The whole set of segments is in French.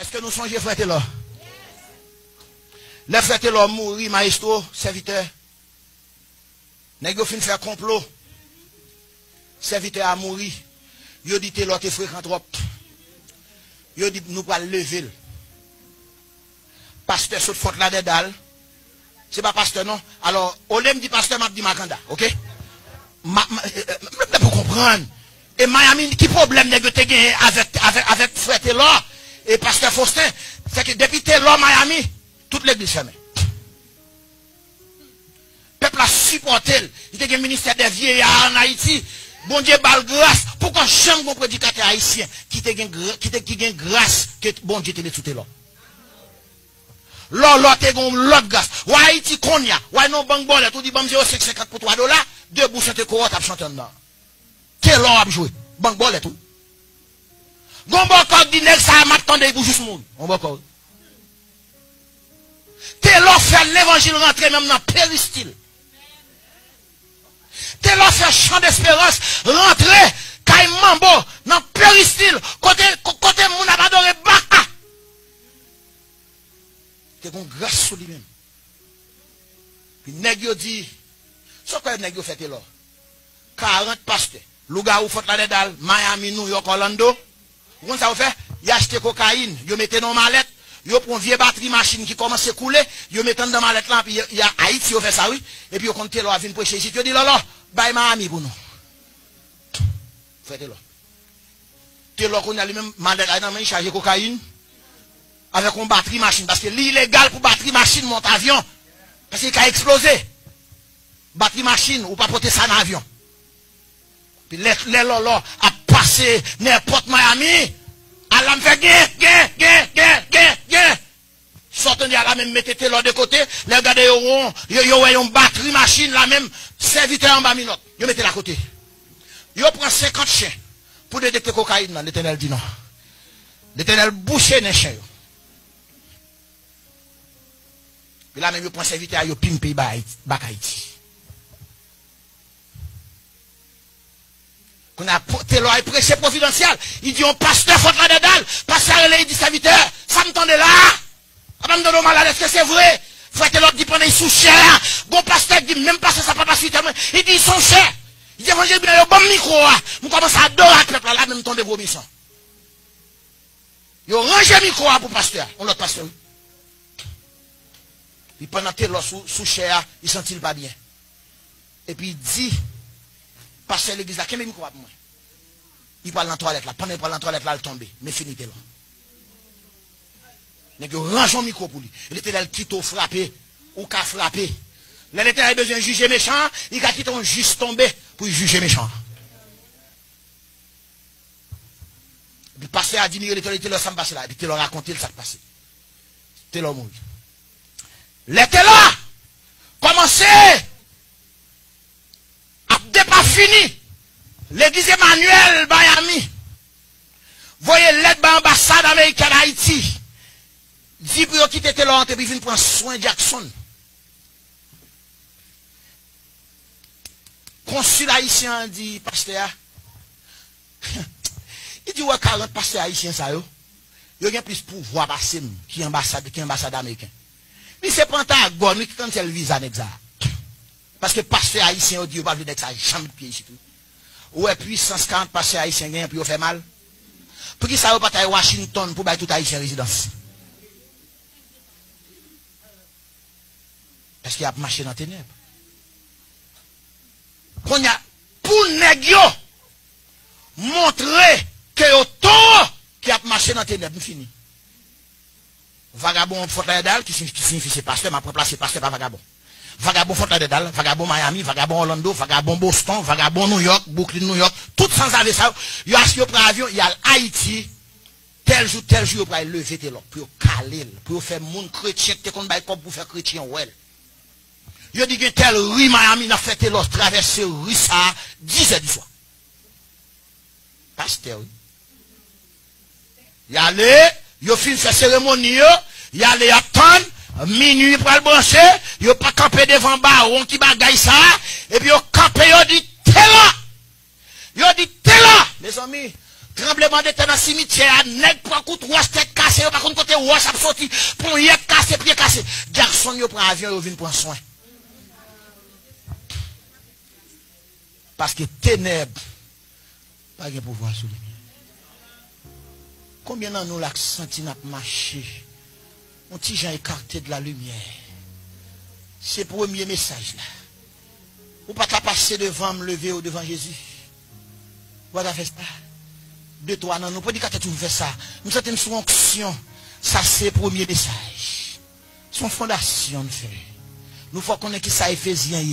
Est-ce que nous songeons frère là? Les frères là mourir, maestro, serviteur. Nèg yo fin faire complot. Serviteur a mouru. Yo dit te l'autre fréquent trop. Yo dit nous pas lever. Pasteur saute faute là dedans. C'est pas pasteur non. Alors, au lieu me dit pasteur m'a dit Makanda, OK? Pour comprendre. Et Miami qui problème nèg yo te gagné avec frère Taylor et pasteur Faustin, c'est que depuis Taylor Miami, toute l'église fermée. Peuple a supporté, il y a un ministère des vieillards en Haïti. Bon Dieu, balle grâce. Pourquoi jamais mon prédicateur haïtien qui gagne grâce que bon Dieu te l'a tout là? L'autre te gagne l'autre grâce. Ou Haïti konya, ou non banque bon, tout dit bon Dieu 550 pour $3, deux bouches de cohorte à chanter dedans. Quel l'or a joué? Banque bon tout. Gon bon code dit nèg ça m'attendait pour juste moun. On bon code. T'es l'or fait l'évangile rentrer même dans péristyle. T'es là faire chant d'espérance, rentrer, kay mambo, dans péristyle, côté moun a adoré baka. T'es qu'on grâce sur lui-même. Puis nèg yo dit, ce quoi nèg yo fait là? 40 pasteurs, Louga ou Fort Lauderdale, Miami, New York, Orlando. Vous ça vous fait? Y acheté cocaïne, yo mettez dans mallette. Yo prend vieux batterie machine qui commence à couler, yo mettant dans mallette là, puis il y a Haïti, yo fait ça, oui. Et puis yo compte là, vient prêcher ici. Yo dit là, bye Miami pour nous. Faites là. T'es là qu'on a lui-même mallette là, dans main chargé cocaïne. Avec une batterie machine. Parce que l'illégal pour batterie machine monte avion. Parce qu'il a explosé. Batterie machine, ou pas porter ça dans l'avion. Puis les lolo a passé n'importe Miami. Allah me fait gain. Sortez à la même, mettez l'autre de côté, les regardez, yo une batterie machine, la même, serviteur en bas minute. Yo mettez la côté. Yo prend 50 chiens pour détecter cocaïne, l'Éternel dit non. L'Éternel bouché les chiens. Puis là même, yo prend serviteur, yo pimpe bak Haïti. On a Taylor prêché providentiel. Il dit, on pasteur Fort Lauderdale, pasteur il dit serviteur, ça me tendait là. Avant de nous malade, est-ce que c'est vrai? Frère Taylor dit, pendant ils sont chers. Bon pasteur dit, même pasteur ça pas passer. Il dit, ils sont chers. Il dit, évangile bien, il y a un bon micro. Nous commençons à adorer le peuple là, même temps de vomissant. Il a rangé le micro pour pasteur. On l'autre pasteur. Puis pendant Taylor sous cher, il ne sentit pas bien. Et puis il dit, pasteur l'église là, quel micro pour moi? Il parle dans la toilette là. Pendant qu'il parle dans la toilette là, il tombe. Mais fini là. Il range un micro pour lui. L'Éternel quitte au frappé ou qu'a frappé. L'Éternel a besoin de juger méchant, il a quitté un juste tombé pour juger méchant. Le pasteur a dit, l'Éternel ça me passe là. Et puis il a raconté ça passé. C'était l'homme. L'Éternel commencé à pas fini. L'église Emmanuel Miami. Voyez l'aide de l'ambassade américaine à Haïti. Dit pour quitter Taylor et puis venir prendre soin de Jackson. Consul haïtien dit, pasteur, il dit, ouais, 40 pasteurs haïtiens, ça, yo. Il y a plus de pouvoir passer qui ambassade américaine. Mais c'est Pentagone qui cancelle le visa nexa. Parce que pasteur haïtien, Dieu, pas venir ça, jamais de pied ici tout. Ouais, puissance 40 pasteurs haïtiens, puis on fait mal. Pour qui ça va pas à Washington pour tout haïtien résidence? Parce qu'il y a marché dans les ténèbres. Qu'on a, pour négio, montrer que le temps qui a marché dans les ténèbres, fini. Vagabond Fort Lauderdale, qui signifie c'est pasteur, m'a remplacé pasteur par vagabond. Vagabond Fort Lauderdale, vagabond Miami, vagabond Orlando, vagabond Boston, vagabond New York, Brooklyn, New York, tout sans avec ça. Il y a un avion, il y a Haïti, tel jour, il va lever tes lots, pour caler, pour faire mon chrétien, pour faire chrétien, ouais. Il dit que tel rue Miami n'a fait l'autre traverser rue ça 10 heures du soir. Pasteur, oui. Il allait, il a fait cérémonie, il allait attendre, minuit pour le brancher, il n'a pas campé devant baron qui bagaille ça, et puis il a campé, il dit, t'es là! Il dit, t'es là! Mes amis, tremblement de terre dans le cimetière, nèg prend coup de roche tête cassée, par contre côté roche a sorti, pour y cassé, pied cassé. Garçon yo prend avion, yo vinn prendre soin. Parce que ténèbres pas de pouvoir sur lui. Combien d'entre nous l'a senti n'a marché? On petit gens écarté de la lumière. C'est le premier message là. Ou pas passer devant me lever ou devant Jésus. Vous avez fait ça. Deux, trois, non, nous pas dire que tu fais ça. Nous sommes sous onction. Ça, c'est le premier message. Son fondation, nous fait. Nous faut qu'on ait qui ça, Éphésiens,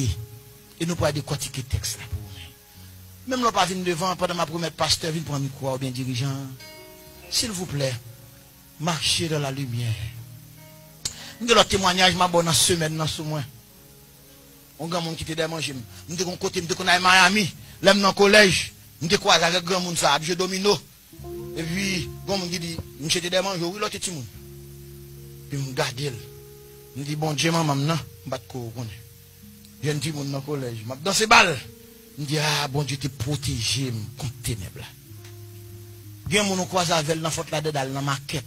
et nous pouvons décortiquer le texte là pour nous. Même nous pas venir devant, pendant ma première pasteur, venir prendre micro ou bien dirigeant. S'il vous plaît, marchez dans la lumière. Nous avons le témoignage, ma bonne semaine, dans ce mois. On a un monde qui te démange. Nous avons un côté, nous avons à Miami, là, dans le collège. Nous avons croisé avec un grand monde, ça, je domino. Et puis, grand monde qui dit, nous te démange, oui, l'autre petit monde. Puis, je regarde. Je dis, bon Dieu, maman, non, je vais te connaître. J'ai un petit monde dans le collège. Dans ces balles, je dis, ah, bon Dieu, te protégé contre les ténèbres. Bien, mon croise avec elle dans la faute là dedans, dans la maquette.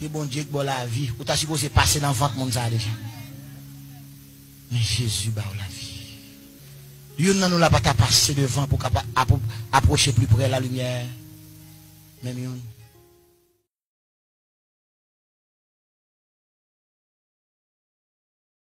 C'est bon Dieu qui la vie. Ou t'as supposé passer dans le ventre, mon ça déjà. Mais Jésus bat la vie. Yon nan nous la pas passer devant pour approcher plus près de la lumière. Même yon.